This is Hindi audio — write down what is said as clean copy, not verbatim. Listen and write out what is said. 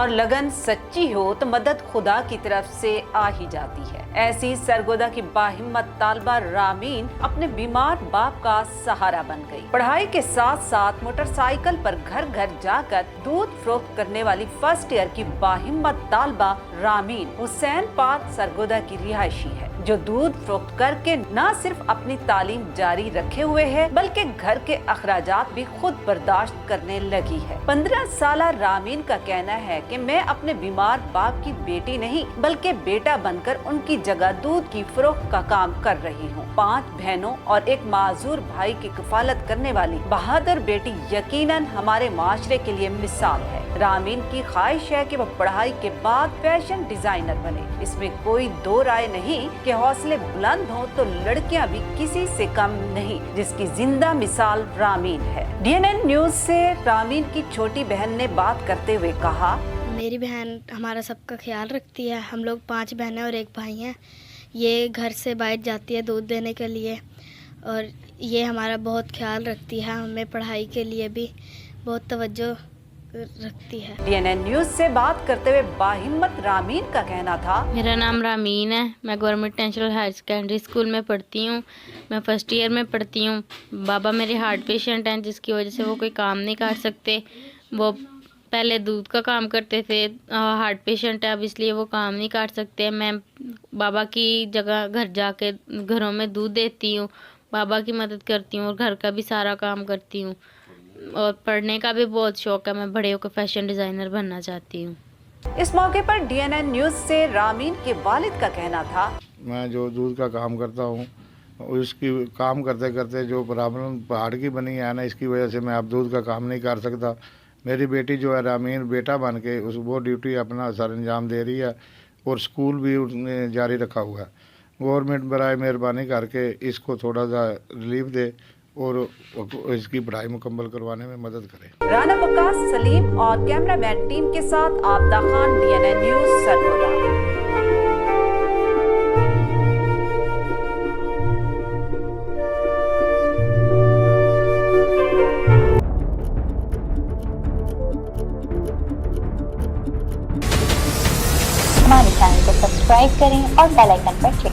और लगन सच्ची हो तो मदद खुदा की तरफ से आ ही जाती है। ऐसी सरगोदा की बाहिम्मत तालबा रामीन अपने बीमार बाप का सहारा बन गई। पढ़ाई के साथ साथ मोटरसाइकिल पर घर घर जाकर दूध फरोख्त करने वाली फर्स्ट ईयर की बाहिम्मत तालबा रामीन हुसैनपाद सरगोदा की रिहायशी है, जो दूध फरोख्त करके न सिर्फ अपनी तालीम जारी रखे हुए है बल्कि घर के अखराजात भी खुद बर्दाश्त करने लगी है। 15 साल रामीन का कहना है कि मैं अपने बीमार बाप की बेटी नहीं बल्कि बेटा बनकर उनकी जगह दूध की फरोख्त का काम कर रही हूँ। 5 बहनों और एक माजूर भाई की कफालत करने वाली बहादुर बेटी यकीनन हमारे माशरे के लिए मिसाल है। रामीन की ख्वाहिश है कि वह पढ़ाई के बाद फैशन डिजाइनर बने। इसमें कोई दो राय नहीं कि हौसले बुलंद हो तो लड़कियां भी किसी से कम नहीं, जिसकी जिंदा मिसाल रामीन है। DNN न्यूज से रामीन की छोटी बहन ने बात करते हुए कहा, मेरी बहन हमारा सबका ख्याल रखती है। हम लोग 5 बहनें और एक भाई हैं। ये घर से बाहर जाती है दूध देने के लिए और ये हमारा बहुत ख्याल रखती है। हमें पढ़ाई के लिए भी बहुत तवज्जो रखती है। DNN न्यूज से बात करते हुए बाहिम्मत रामीन का कहना था, मेरा नाम रामीन है। मैं government national higher secondary school में पढ़ती हूँ। मैं फर्स्ट ईयर में पढ़ती हूँ। बाबा मेरे हार्ट पेशेंट हैं, जिसकी वजह से वो कोई काम नहीं कर सकते। वो पहले दूध का काम करते थे, हार्ट पेशेंट है अब, इसलिए वो काम नहीं कर सकते। मैं बाबा की जगह घर जाके घरों में दूध देती हूँ, बाबा की मदद करती हूँ और घर का भी सारा काम करती हूँ। और पढ़ने का भी बहुत शौक है। मैं बड़े होकर फैशन डिज़ाइनर बनना चाहती हूँ। इस मौके पर DNN न्यूज से रामीन के वालिद का कहना था, मैं जो दूध का काम करता हूँ उसकी काम करते करते जो प्रॉब्लम पहाड़ की बनी है ना, इसकी वजह से मैं अब दूध का काम नहीं कर सकता। मेरी बेटी जो है रामीन बेटा बन के वो ड्यूटी अपना सर अंजाम दे रही है और स्कूल भी उसने जारी रखा हुआ है। गवर्नमेंट बराए मेहरबानी करके इसको थोड़ा सा रिलीफ दे और इसकी पढ़ाई मुकम्मल करवाने में मदद करें। राना वकास सलीम और कैमरामैन टीम के साथ आबदा खान, DNN न्यूज सरगोदा। हमारे चैनल को सब्सक्राइब करें और बेल आइकन पर क्लिक